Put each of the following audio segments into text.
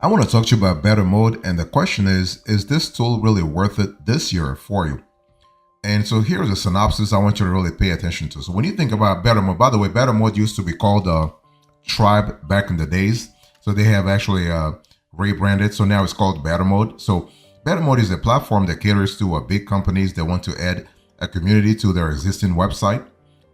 I want to talk to you about Bettermode, and the question is this tool really worth it this year for you? And so here's a synopsis I want you to really pay attention to. So when you think about Bettermode, by the way, Bettermode used to be called Tribe back in the days. So they have actually rebranded. So now it's called Bettermode. So Bettermode is a platform that caters to big companies that want to add a community to their existing website.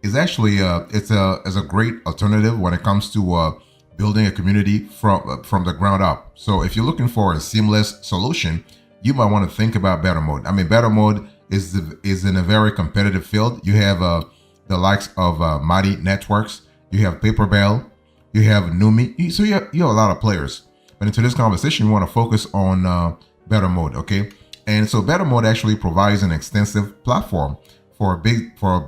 It's actually it's a great alternative when it comes to building a community from the ground up. So if you're looking for a seamless solution, you might want to think about Bettermode. I mean, Bettermode is in a very competitive field. You have the likes of Mighty Networks, you have Paperbell, you have Numi. So you have a lot of players. But in today's conversation, we want to focus on Bettermode, okay? And so Bettermode actually provides an extensive platform for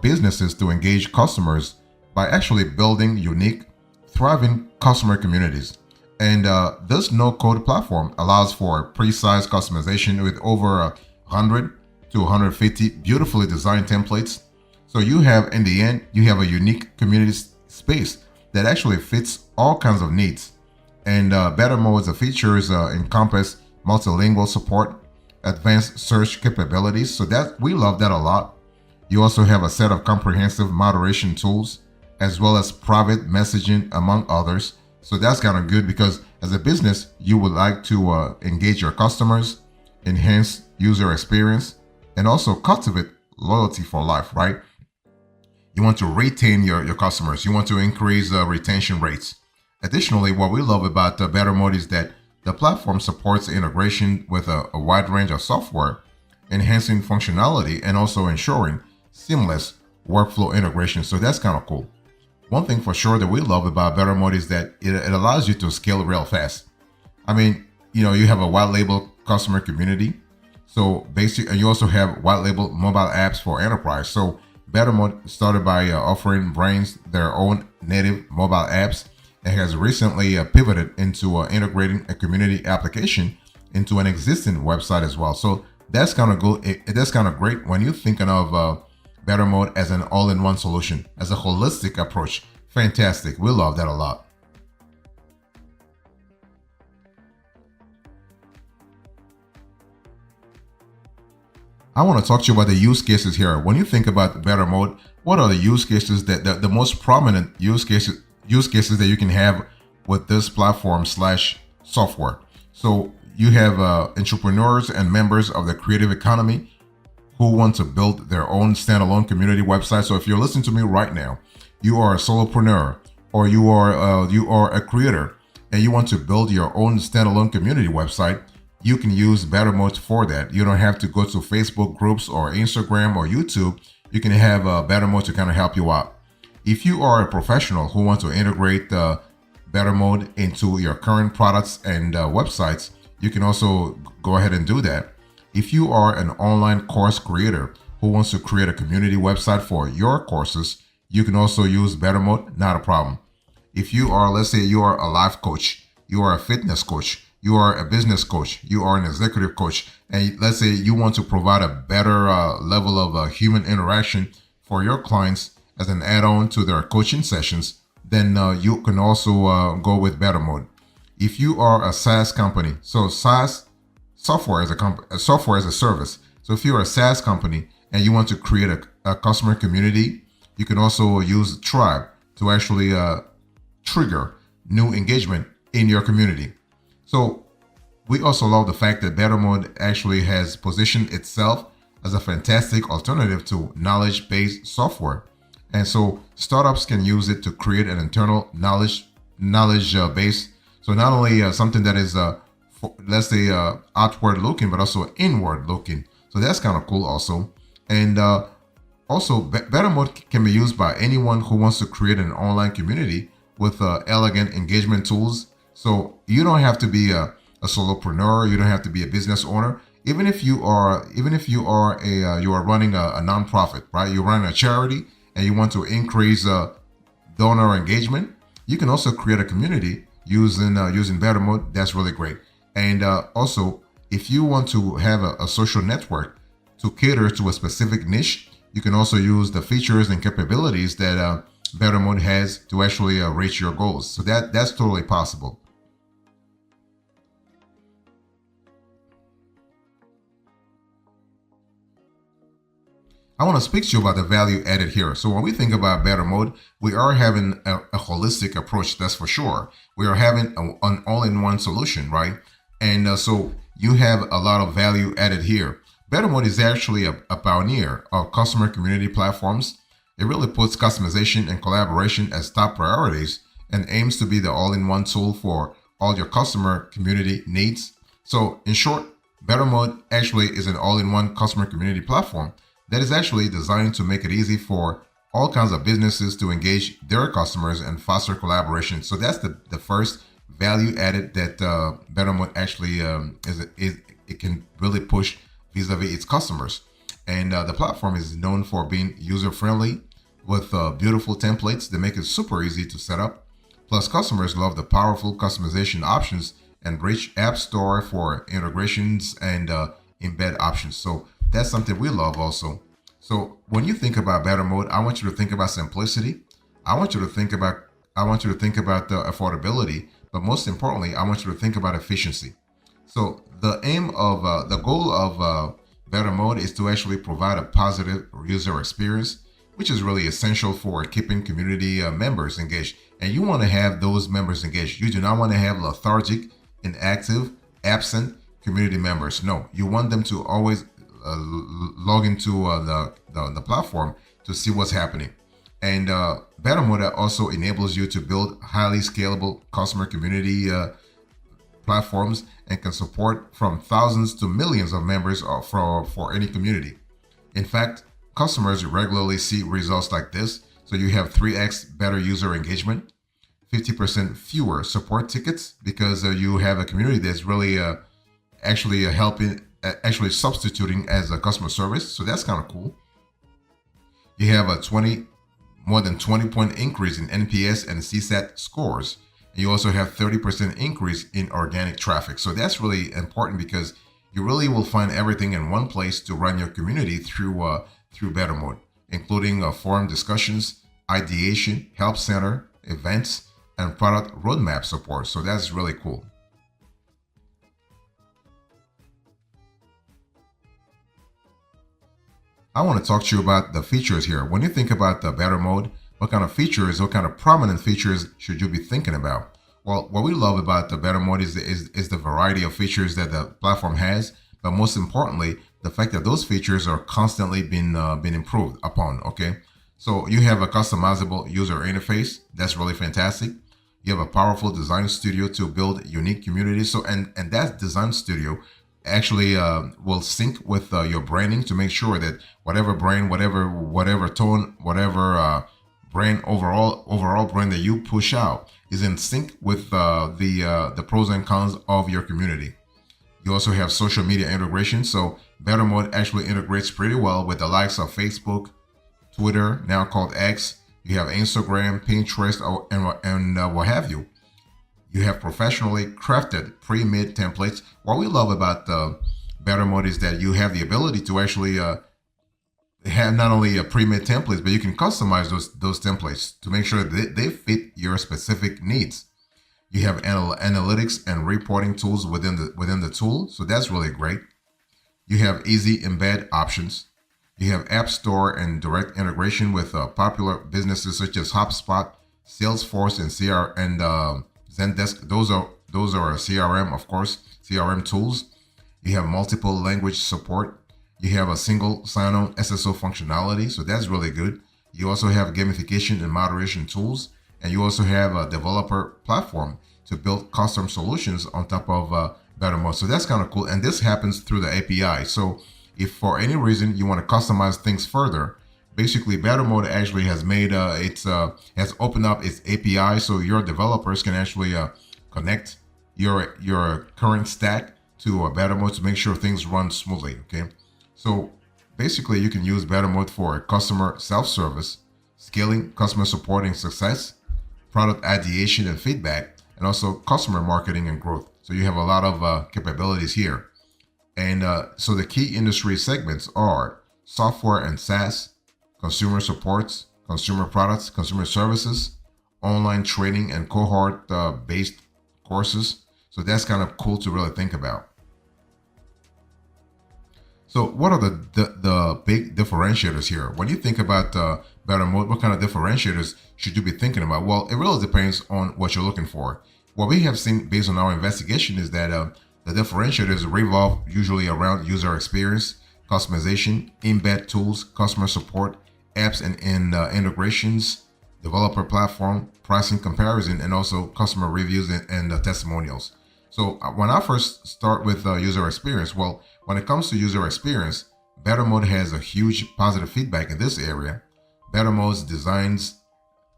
businesses to engage customers by actually building unique, thriving customer communities. And this no-code platform allows for precise customization with over 100 to 150 beautifully designed templates. So you have, in the end, you have a unique community space that actually fits all kinds of needs. And Bettermode's features encompass multilingual support, advanced search capabilities. So that we love that a lot. You also have a set of comprehensive moderation tools, as well as private messaging, among others. So that's kind of good because as a business, you would like to engage your customers, enhance user experience, and also cultivate loyalty for life, right? You want to retain your customers. You want to increase retention rates. Additionally, what we love about Bettermode is that the platform supports integration with a wide range of software, enhancing functionality and also ensuring seamless workflow integration. So that's kind of cool. One thing for sure that we love about Bettermode is that it allows you to scale real fast. I mean, you have a white label customer community. So basically, and you also have white label mobile apps for enterprise. So Bettermode started by offering brands their own native mobile apps and has recently pivoted into integrating a community application into an existing website as well. So that's kind of good. That's kind of great when you're thinking of Bettermode as an all-in-one solution, as a holistic approach. Fantastic. We love that a lot. I want to talk to you about the use cases here. When you think about Bettermode, what are the use cases that the most prominent use cases that you can have with this platform slash software? So you have entrepreneurs and members of the creative economy who want to build their own standalone community website. So if you're listening to me right now, you are a solopreneur or you are a creator and you want to build your own standalone community website, you can use Bettermode for that. You don't have to go to Facebook groups or Instagram or YouTube. You can have Bettermode to kind of help you out. If you are a professional who wants to integrate Bettermode into your current products and websites, you can also go ahead and do that. If you are an online course creator who wants to create a community website for your courses, you can also use Bettermode, not a problem. If you are, let's say you are a life coach, you are a fitness coach, you are a business coach, you are an executive coach, and let's say you want to provide a better level of human interaction for your clients as an add-on to their coaching sessions, then you can also go with Bettermode. If you are a SaaS company, so SaaS software as a service. So if you're a SaaS company and you want to create a customer community, you can also use Tribe to actually trigger new engagement in your community. So we also love the fact that Bettermode actually has positioned itself as a fantastic alternative to knowledge-based software. And so startups can use it to create an internal knowledge base. So not only something that is let's say outward looking, but also inward looking. So that's kind of cool also. And also Bettermode can be used by anyone who wants to create an online community with elegant engagement tools. So you don't have to be a solopreneur. You don't have to be a business owner. Even if you are you are running a nonprofit, right? You're running a charity and you want to increase donor engagement, you can also create a community using Bettermode. That's really great. And also, if you want to have a social network to cater to a specific niche, you can also use the features and capabilities that Bettermode has to actually reach your goals. So that's totally possible. I want to speak to you about the value added here. So when we think about Bettermode, we are having a holistic approach, that's for sure. We are having an all-in-one solution, right? And so you have a lot of value added here. Bettermode is actually a pioneer of customer community platforms. It really puts customization and collaboration as top priorities and aims to be the all-in-one tool for all your customer community needs. So in short, Bettermode actually is an all-in-one customer community platform that is actually designed to make it easy for all kinds of businesses to engage their customers and foster collaboration. So that's the first value added that Bettermode actually is it can really push vis-a-vis its customers. And the platform is known for being user-friendly with beautiful templates that make it super easy to set up. Plus, customers love the powerful customization options and rich app store for integrations and embed options. So that's something we love also. So when you think about Bettermode, I want you to think about simplicity. I want you to think about the affordability, but most importantly, I want you to think about efficiency. So the goal of Bettermode is to actually provide a positive user experience, which is really essential for keeping community members engaged. And you want to have those members engaged. You do not want to have lethargic, inactive, absent community members. No, you want them to always log into the platform to see what's happening. And Bettermode also enables you to build highly scalable customer community platforms and can support from thousands to millions of members for any community. In fact, customers regularly see results like this. So you have 3x better user engagement, 50% fewer support tickets because you have a community that's really actually helping, actually substituting as a customer service. So that's kind of cool. You have a more than 20-point increase in NPS and CSAT scores. You also have 30% increase in organic traffic. So that's really important because you really will find everything in one place to run your community through Bettermode, including forum discussions, ideation, help center, events, and product roadmap support. So that's really cool. I want to talk to you about the features here. When you think about the Bettermode, what kind of features, what kind of prominent features should you be thinking about? Well, what we love about the Bettermode is the variety of features that the platform has, but most importantly, the fact that those features are constantly being improved upon. Okay, so you have a customizable user interface. That's really fantastic. You have a powerful design studio to build unique communities. So and that design studio actually will sync with your branding to make sure that whatever brand, whatever tone, whatever brand overall brand that you push out is in sync with the pros and cons of your community. You also have social media integration. So Bettermode actually integrates pretty well with the likes of Facebook, Twitter, now called X. You have Instagram, Pinterest, and what have you. You have professionally crafted pre-made templates. What we love about the Bettermode is that you have the ability to actually have not only a pre-made templates, but you can customize those templates to make sure that they fit your specific needs. You have analytics and reporting tools within the tool, so that's really great. You have easy embed options. You have App Store and direct integration with popular businesses such as HubSpot, Salesforce, and Zendesk. Those are CRM, of course, CRM tools. You have multiple language support. You have a single sign-on SSO functionality, so that's really good. You also have gamification and moderation tools, and you also have a developer platform to build custom solutions on top of Bettermode. So that's kind of cool, and this happens through the API. So if for any reason you want to customize things further, basically Bettermode actually has made has opened up its API, so your developers can actually connect your current stack to Bettermode to make sure things run smoothly. Okay, so basically you can use Bettermode for customer self-service, scaling, customer supporting success, product ideation and feedback, and also customer marketing and growth. So you have a lot of capabilities here. And so the key industry segments are software and SaaS, consumer supports, consumer products, consumer services, online training, and cohort-based courses. So that's kind of cool to really think about. So what are the big differentiators here? When you think about Bettermode, what kind of differentiators should you be thinking about? Well, it really depends on what you're looking for. What we have seen based on our investigation is that the differentiators revolve usually around user experience, customization, embed tools, customer support, apps and integrations, developer platform, pricing comparison, and also customer reviews and testimonials. So when I first start with user experience, well, when it comes to user experience, Bettermode has a huge positive feedback in this area. Bettermode's designs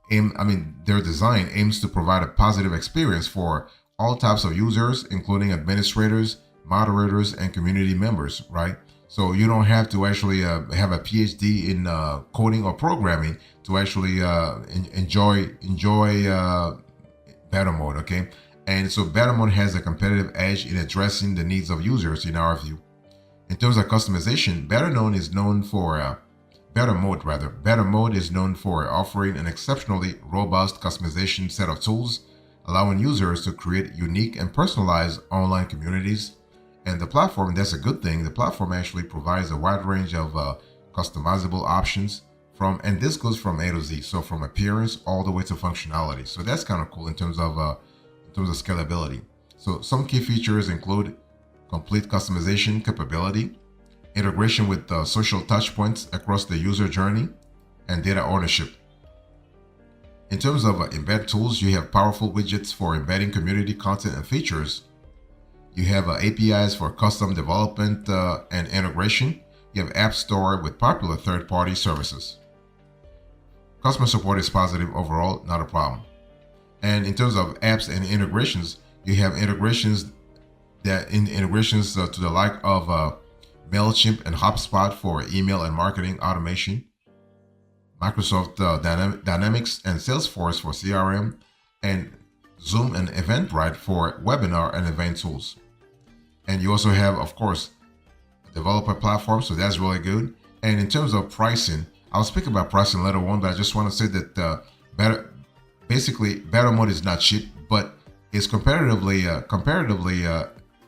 their design aims to provide a positive experience for all types of users, including administrators, moderators, and community members, right? So you don't have to actually have a PhD in coding or programming to actually enjoy Bettermode, okay? And so Bettermode has a competitive edge in addressing the needs of users in our view. In terms of customization, Bettermode is known for Bettermode is known for offering an exceptionally robust customization set of tools, allowing users to create unique and personalized online communities. And the platform, that's a good thing. The platform actually provides a wide range of customizable options and this goes from A to Z. So from appearance all the way to functionality. So that's kind of cool in terms of scalability. So some key features include complete customization capability, integration with social touchpoints across the user journey, and data ownership. In terms of embed tools, you have powerful widgets for embedding community content and features. You have APIs for custom development and integration. You have App Store with popular third-party services. Customer support is positive overall, not a problem. And in terms of apps and integrations, you have integrations to the like of MailChimp and HubSpot for email and marketing automation, Microsoft Dynamics and Salesforce for CRM, and Zoom and Eventbrite for webinar and event tools. And you also have, of course, a developer platform, so that's really good. And in terms of pricing, I'll speak about pricing later on, but I just want to say that Bettermode is not cheap, but it's comparatively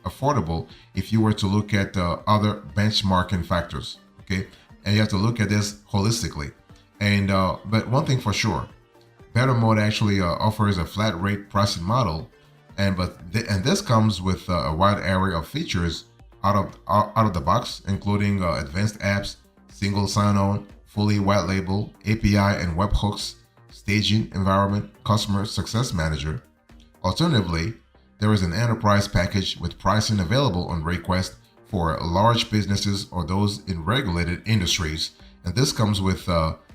affordable if you were to look at other benchmarking factors. Okay, and you have to look at this holistically. And but one thing for sure, Bettermode actually offers a flat rate pricing model, and this comes with a wide array of features out of the box, including advanced apps, single sign-on, fully white label, API and webhooks, staging environment, customer success manager. Alternatively, there is an enterprise package with pricing available on request for large businesses or those in regulated industries, and this comes with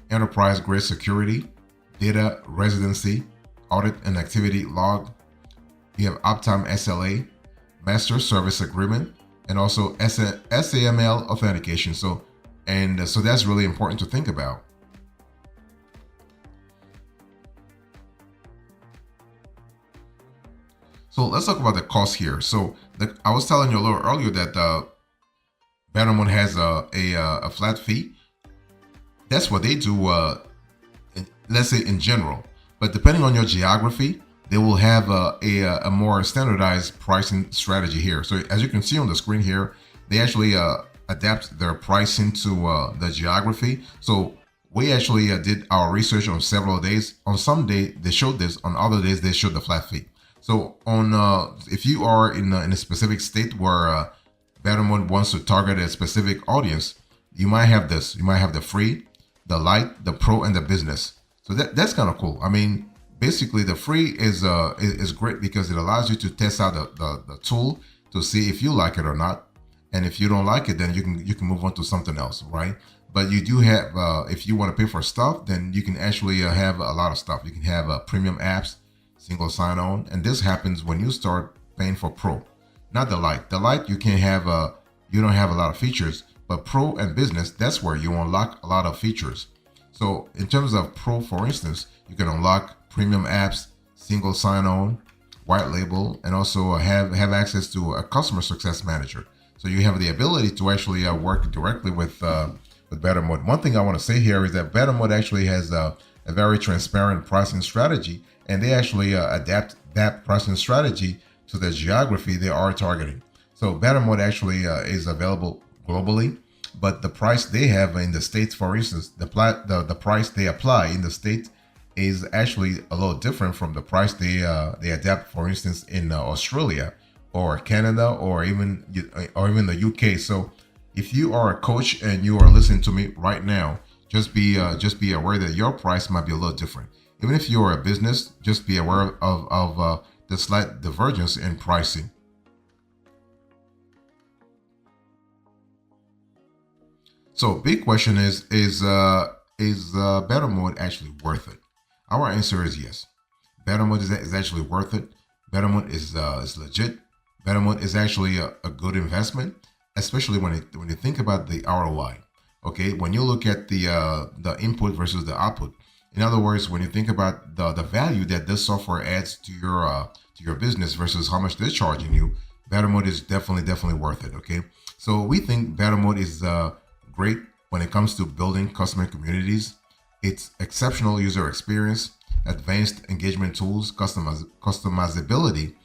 enterprise-grade security, data residency, audit and activity log. You have uptime SLA, master service agreement, and also SAML authentication. So that's really important to think about. So let's talk about the cost here. So I was telling you a little earlier that Bettermode has a flat fee. That's what they do, let's say in general. But depending on your geography, they will have a more standardized pricing strategy here. So as you can see on the screen here, they actually adapt their pricing to the geography. So we actually did our research on several days. On some day they showed this, on other days they showed the flat fee. So on if you are in a specific state where Bettermode wants to target a specific audience, you might have this. You might have the free, the light, the pro, and the business. So that's kind of cool. I mean, basically the free is great because it allows you to test out the tool to see if you like it or not. And if you don't like it, then you can move on to something else, right? But you do have, if you want to pay for stuff, then you can actually have a lot of stuff. You can have premium apps, single sign-on, and this happens when you start paying for Pro, not the Lite. The Lite you can have, you don't have a lot of features, but Pro and Business, that's where you unlock a lot of features. So in terms of Pro, for instance, you can unlock premium apps, single sign-on, white label, and also have access to a customer success manager. So you have the ability to actually work directly with Bettermode. One thing I want to say here is that Bettermode actually has a very transparent pricing strategy, and they actually adapt that pricing strategy to the geography they are targeting. So Bettermode actually is available globally, but the price they have in the States, for instance, the price they apply in the States is actually a little different from the price they adapt, for instance, in Australia or Canada or even the UK. So if you are a coach and you are listening to me right now, just be aware that your price might be a little different. Even if you're a business, just be aware of the slight divergence in pricing. So big question is better mode actually worth it? Our answer is yes. Bettermode is actually worth it. Bettermode is legit. Bettermode is actually a good investment, especially when you think about the ROI. Okay, when you look at the input versus the output. In other words, when you think about the value that this software adds to your business versus how much they're charging you, Bettermode is definitely worth it. Okay, so we think Bettermode is great when it comes to building customer communities. Its exceptional user experience, advanced engagement tools, customizability,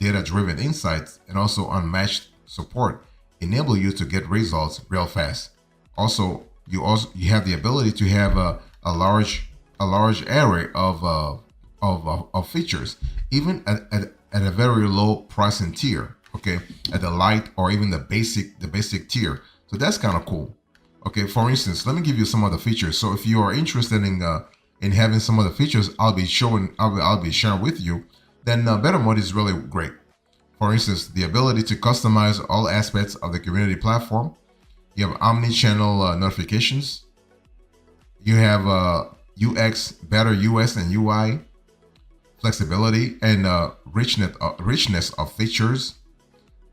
data-driven insights, and also unmatched support enable you to get results real fast. Also you have the ability to have a large array of features, even at a very low pricing tier. Okay, at the light or even the basic tier. So that's kind of cool. Okay, for instance, let me give you some of the features. So if you are interested in having some of the features I'll be sharing with you, then Better Mode is really great. For instance, the ability to customize all aspects of the community platform. You have omni-channel notifications. You have UX, better US and UI, flexibility and richness of features,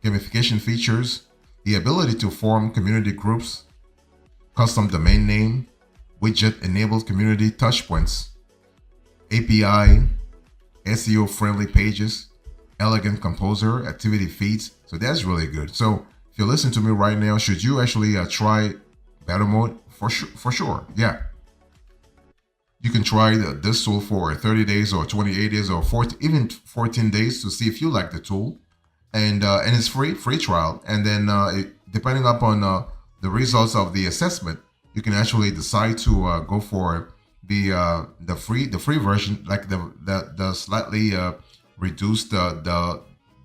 gamification features, the ability to form community groups, custom domain name, widget-enabled community touchpoints, API, SEO-friendly pages, elegant composer, activity feeds. So that's really good. So if you listen to me right now, should you actually try Battle Mode? For sure, for sure. Yeah. You can try this tool for 30 days or 28 days or 14 days to see if you like the tool. And it's free trial. And then depending upon the results of the assessment, you can actually decide to go for the free version, like the slightly reduced the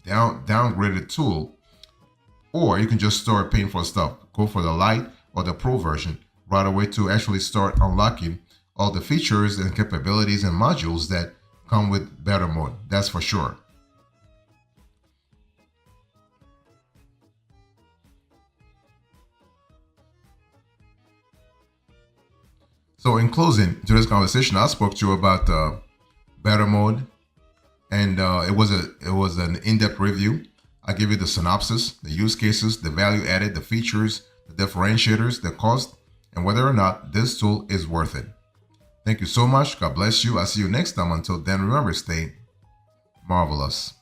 downgraded tool, or you can just start paying for stuff. Go for the light or the pro version right away to actually start unlocking all the features and capabilities and modules that come with Better Mode. That's for sure. So in closing to this conversation, I spoke to you about Better Mode, and it was an in-depth review. I give you the synopsis, the use cases, the value added, the features, the differentiators, the cost, and whether or not this tool is worth it. Thank you so much. God bless you. I'll see you next time. Until then, remember, stay marvelous.